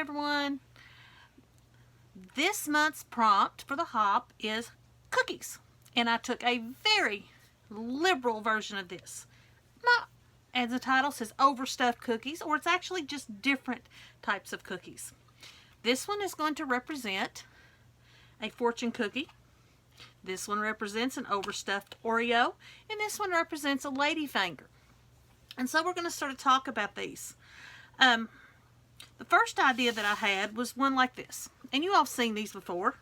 everyone. This month's prompt for the hop is cookies. And I took a very liberal version of this. Not, as the title says, overstuffed cookies, or it's actually just different types of cookies. This one is going to represent a fortune cookie. This one represents an overstuffed Oreo. And this one represents a ladyfinger. And so we're going to sort of talk about these. The first idea that I had was one like this. And you all have seen these before.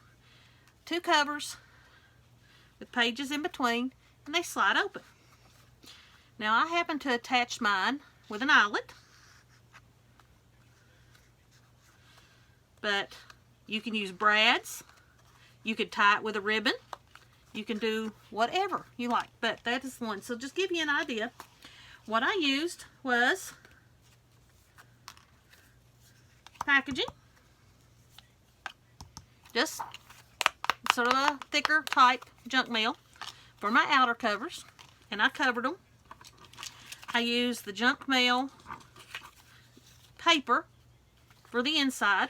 Two covers with pages in between, and they slide open. Now I happen to attach mine with an eyelet. But you can use brads. You could tie it with a ribbon. You can do whatever you like. But that is one. So just give you an idea. What I used was packaging, just sort of a thicker type junk mail for my outer covers, and I covered them. I used the junk mail paper for the inside,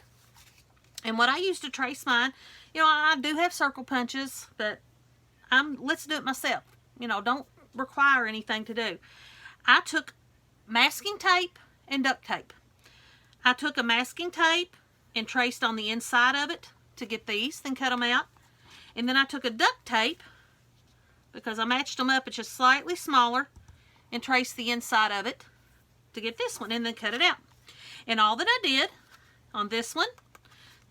and what I used to trace mine, you know, I do have circle punches, but let's do it myself. You know, don't require anything to do. I took masking tape and duct tape. I took a masking tape and traced on the inside of it to get these, then cut them out. And then I took a duct tape, because I matched them up, it's just slightly smaller, and traced the inside of it to get this one, and then cut it out. And all that I did on this one,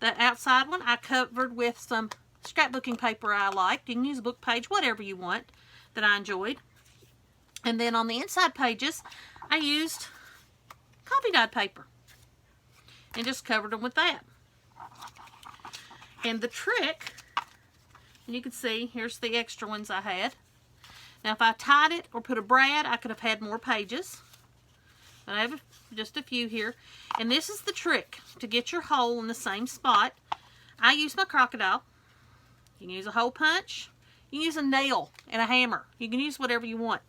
the outside one, I covered with some scrapbooking paper I liked. You can use a book page, whatever you want, that I enjoyed. And then on the inside pages, I used coffee dyed paper. And just covered them with that. And the trick, and you can see, here's the extra ones I had. Now if I tied it or put a brad, I could have had more pages. But I have just a few here. And this is the trick to get your hole in the same spot. I use my crocodile. You can use a hole punch. You can use a nail and a hammer. You can use whatever you want.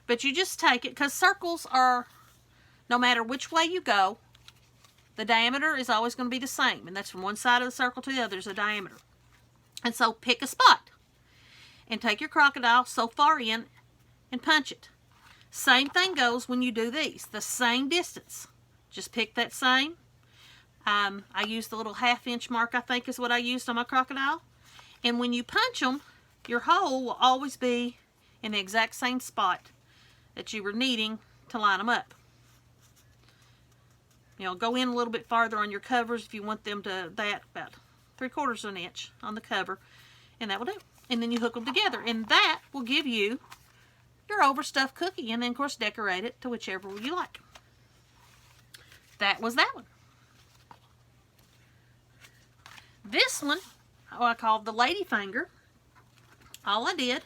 But you just take it, because circles are, no matter which way you go, the diameter is always going to be the same. And that's from one side of the circle to the other is a diameter. And so pick a spot. And take your crocodile so far in and punch it. Same thing goes when you do these. The same distance. Just pick that same. I used the little 1/2 inch mark, I think is what I used on my crocodile. And when you punch them, your hole will always be in the exact same spot that you were needing to line them up. You know, go in a little bit farther on your covers if you want them to that, about 3/4 of an inch on the cover, and that will do. And then you hook them together, and that will give you your overstuffed cookie, and then of course decorate it to whichever you like. That was that one. This one, I called the ladyfinger. All I did,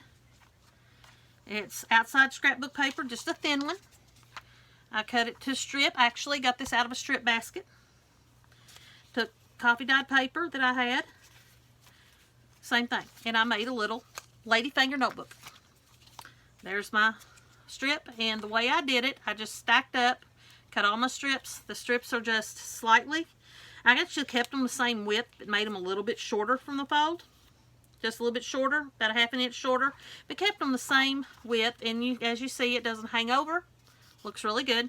it's outside scrapbook paper, just a thin one. I cut it to strip. I actually got this out of a strip basket. Took coffee dyed paper that I had. Same thing. And I made a little ladyfinger notebook. There's my strip. And the way I did it, I just stacked up, cut all my strips. The strips are just slightly, I actually kept them the same width, but made them a little bit shorter from the fold. Just a little bit shorter, about a 1/2 inch shorter. But kept them the same width. And you, as you see, it doesn't hang over. Looks really good.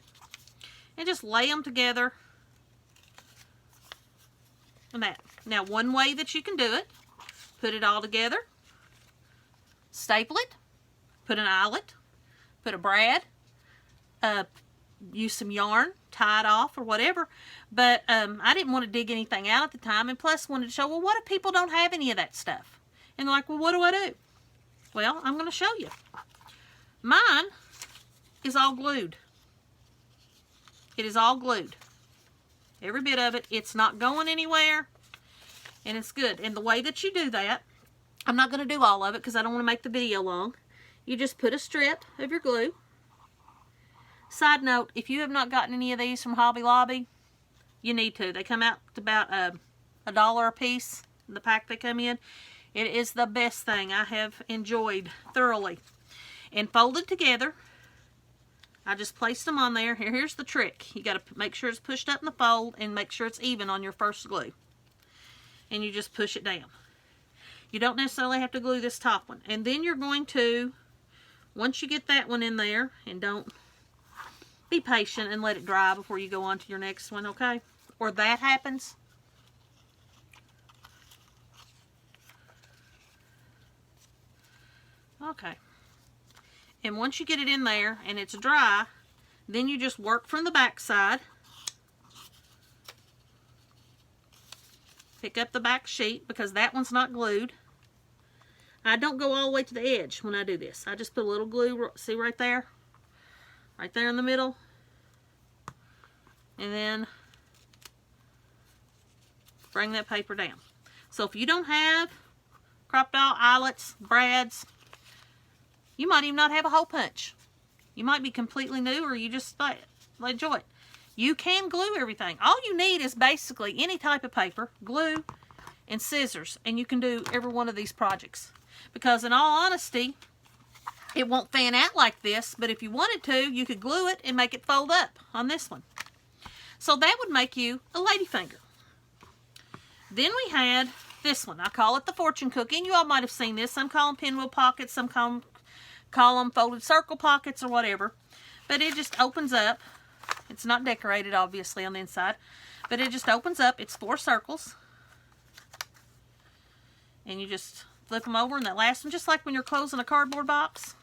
And just lay them together. And that. Now, one way that you can do it, put it all together, staple it, put an eyelet, put a brad, use some yarn, tie it off or whatever. But I didn't want to dig anything out at the time, and plus wanted to show, well, what if people don't have any of that stuff? And they're like, well, what do I do? Well, I'm going to show you. Mine is all glued. It is all glued. Every bit of it. It's not going anywhere. And it's good. And the way that you do that, I'm not going to do all of it because I don't want to make the video long. You just put a strip of your glue. Side note, if you have not gotten any of these from Hobby Lobby, you need to. They come out to about $1 a piece, the pack they come in. It is the best thing I have enjoyed thoroughly. And folded together, I just placed them on there. Here's the trick. You got to make sure it's pushed up in the fold and make sure it's even on your first glue. And you just push it down. You don't necessarily have to glue this top one. And then you're going to, once you get that one in there, and don't be patient and let it dry before you go on to your next one, okay? Or that happens. Okay. And once you get it in there and it's dry, then you just work from the back side. Pick up the back sheet because that one's not glued. I don't go all the way to the edge when I do this. I just put a little glue, see right there? Right there in the middle. And then bring that paper down. So if you don't have crop dowel, eyelets, brads, you might even not have a hole punch. You might be completely new, or you just enjoy it. You can glue everything. All you need is basically any type of paper, glue, and scissors, and you can do every one of these projects. Because in all honesty, it won't fan out like this, but if you wanted to, you could glue it and make it fold up on this one. So that would make you a ladyfinger. Then we had this one. I call it the fortune cookie, and you all might have seen this. Some call them pinwheel pockets, some call them folded circle pockets or whatever. But it just opens up. It's not decorated, obviously, on the inside. But it just opens up. It's 4 circles. And you just flip them over. And that last one, just like when you're closing a cardboard box.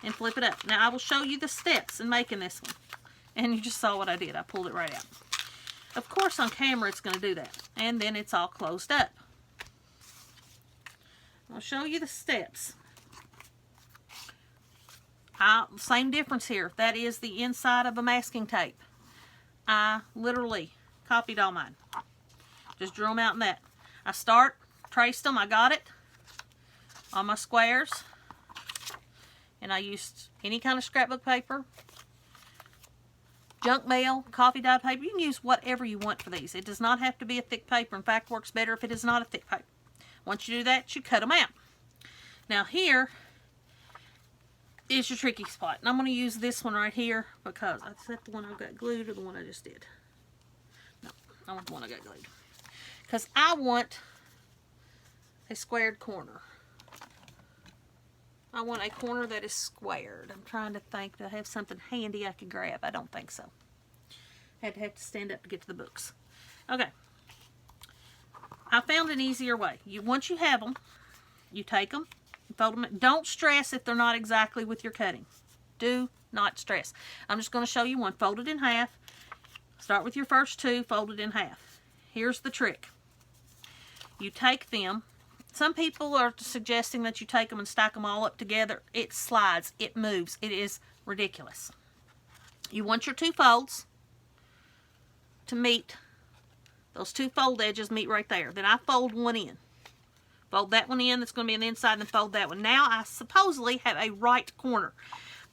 And flip it up. Now, I will show you the steps in making this one. And you just saw what I did. I pulled it right out. Of course, on camera, it's going to do that. And then it's all closed up. I'll show you the steps. Same difference here. That is the inside of a masking tape. I literally copied all mine. Just drew them out in that. I traced them. I got it on my squares. And I used any kind of scrapbook paper, junk mail, coffee dyed paper. You can use whatever you want for these. It does not have to be a thick paper. In fact, works better if it is not a thick paper. Once you do that, you cut them out. Now here is your tricky spot. And I'm going to use this one right here because is that the one I got glued or the one I just did? No, I want the one I got glued. Because I want a squared corner. I want a corner that is squared. I'm trying to think, do I have something handy I could grab? I don't think so. Have to stand up to get to the books. Okay. I found an easier way. Once you have them, you take them, fold them. Don't stress if they're not exactly with your cutting. Do not stress. I'm just going to show you one. Fold it in half. Start with your first 2, fold it in half. Here's the trick. You take them. Some people are suggesting that you take them and stack them all up together. It slides. It moves. It is ridiculous. You want your 2 folds to meet. Those 2 fold edges meet right there. Then I fold one in. Fold that one in. That's going to be on the inside. And then fold that one. Now I supposedly have a right corner.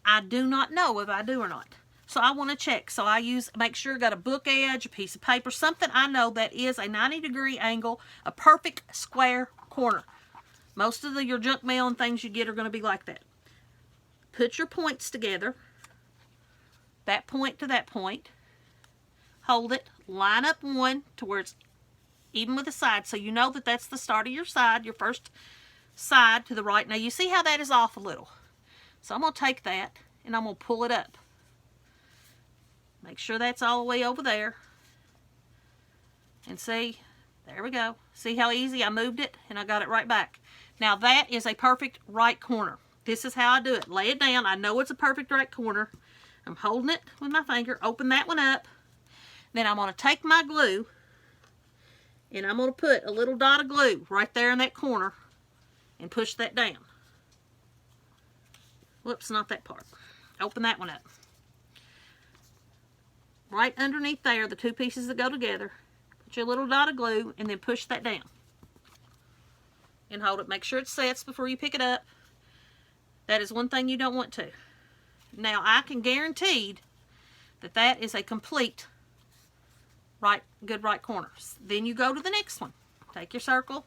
I do not know if I do or not. So I want to check. So I make sure I got a book edge, a piece of paper, something I know that is a 90-degree angle, a perfect square corner. Most of your junk mail and things you get are going to be like that. Put your points together. That point to that point. Hold it. Line up one to where it's even with the side. So you know that that's the start of your side, your first side to the right. Now you see how that is off a little. So I'm going to take that and I'm going to pull it up. Make sure that's all the way over there. And see, there we go. See how easy I moved it and I got it right back. Now that is a perfect right corner. This is how I do it. Lay it down. I know it's a perfect right corner. I'm holding it with my finger. Open that one up. Then I'm going to take my glue and I'm going to put a little dot of glue right there in that corner and push that down. Whoops, not that part. Open that one up. Right underneath there, the 2 pieces that go together. Put your little dot of glue and then push that down. And hold it. Make sure it sets before you pick it up. That is one thing you don't want to. Now, I can guarantee that that is a complete good right corner. Then you go to the next one. Take your circle.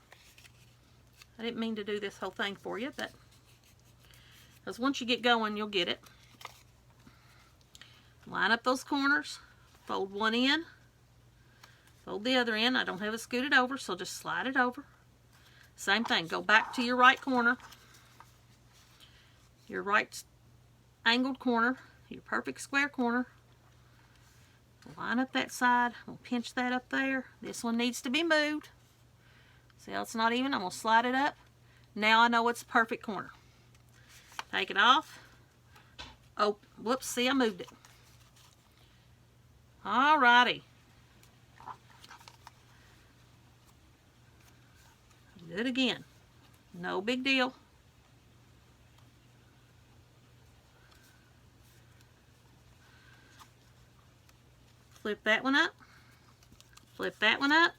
I didn't mean to do this whole thing for you, but because once you get going, you'll get it. Line up those corners, fold one in, fold the other in. I don't have it scooted over, so just slide it over. Same thing, go back to your right corner, your right angled corner, your perfect square corner. Line up that side. I'm going to pinch that up there. This one needs to be moved. See how it's not even? I'm going to slide it up. Now I know it's a perfect corner. Take it off. Oh, whoops, see, I moved it. Alrighty. Do it again. No big deal. Flip that one up. Flip that one up.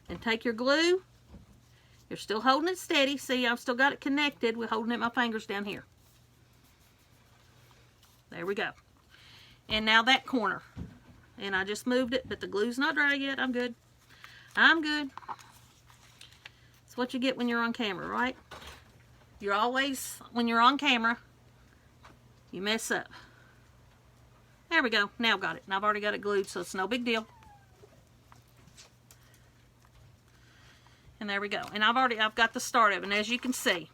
And take your glue. You're still holding it steady. See, I've still got it connected. We're holding it my fingers down here. There we go. And now that corner. And I just moved it, but the glue's not dry yet. I'm good. I'm good. It's what you get when you're on camera, right? You're always, when you're on camera, you mess up. There we go. Now I've got it. And I've already got it glued, so it's no big deal. And there we go. And I've got the start of it. And as you can see,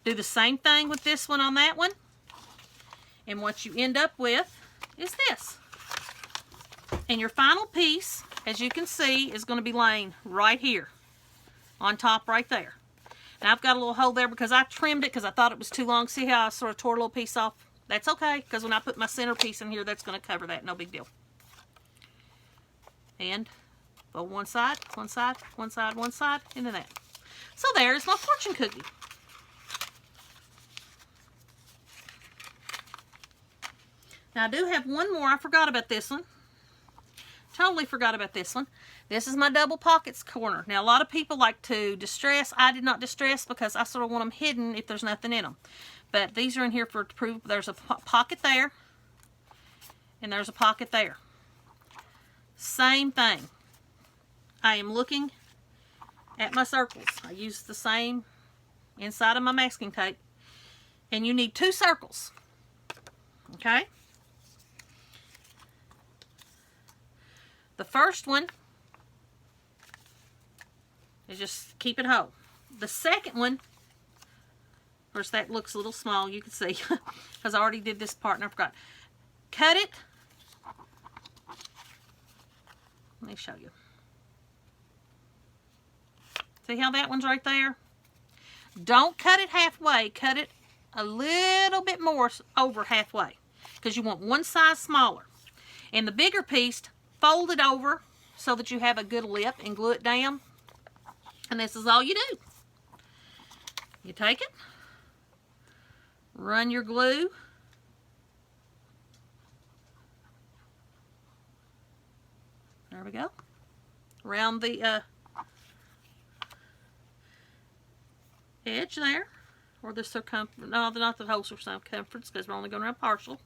do the same thing with this one on that one. And what you end up with is this. And your final piece, as you can see, is going to be laying right here. On top right there. Now I've got a little hole there because I trimmed it because I thought it was too long. See how I sort of tore a little piece off? That's okay, because when I put my centerpiece in here, that's going to cover that. No big deal. And fold one side, one side, one side, one side, into that. So there's my fortune cookie. Now I do have one more. I forgot about this one. Totally forgot about this one. This is my double pockets corner. Now a lot of people like to distress. I did not distress because I sort of want them hidden if there's nothing in them. But these are in here to prove there's a pocket there. And there's a pocket there. Same thing. I am looking at my circles. I use the same inside of my masking tape. And you need 2 circles. Okay? The first one is just keep it whole. The second one, of course that looks a little small, you can see, because I already did this part and I forgot. Cut it. Let me show you. See how that one's right there? Don't cut it halfway. Cut it a little bit more over halfway, because you want one size smaller. And the bigger piece, fold it over so that you have a good lip and glue it down. And this is all you do. You take it, run your glue, there we go, around the edge there, or the circumference, no, not the whole circumference, because we're only going around partial.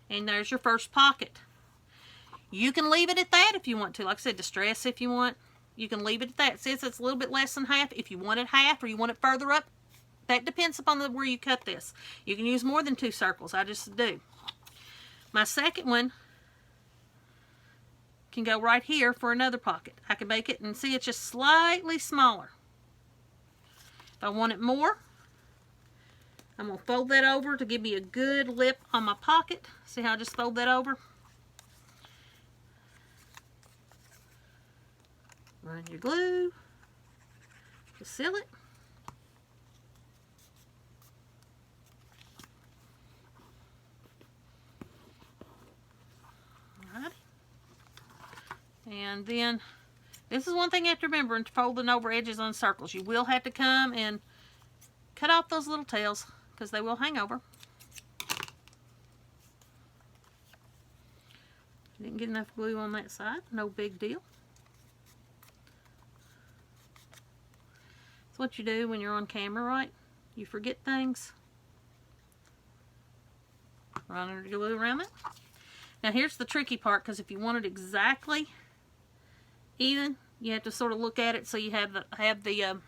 And there's your first pocket. You can leave it at that if you want to. Like I said, distress if you want. You can leave it at that. Since it's a little bit less than half, if you want it half or you want it further up, that depends upon where you cut this. You can use more than 2 circles. I just do. My second one can go right here for another pocket. I can make it, and see, it's just slightly smaller. If I want it more, I'm going to fold that over to give me a good lip on my pocket. See how I just fold that over? Run your glue to seal it. Alright. And then, this is one thing you have to remember in folding over edges on circles. You will have to come and cut off those little tails, because they will hang over. Didn't get enough glue on that side. No big deal. It's what you do when you're on camera, right? You forget things. Run your glue around it. Now here's the tricky part, because if you want it exactly even, you have to sort of look at it so you have the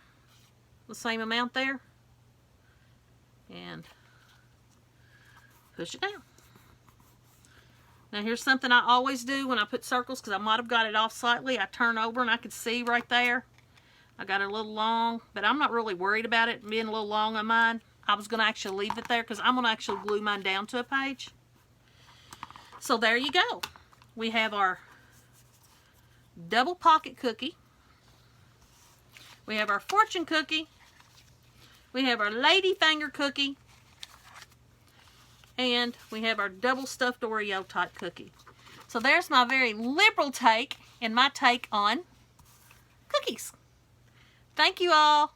same amount there. And push it down. Now here's something I always do when I put circles, because I might have got it off slightly. I turn over and I can see right there. I got it a little long, but I'm not really worried about it being a little long on mine. I was going to actually leave it there because I'm going to actually glue mine down to a page. So there you go. We have our double pocket cookie. We have our fortune cookie. We have our lady finger cookie. And we have our double stuffed Oreo type cookie. So there's my very liberal take and my take on cookies. Thank you all.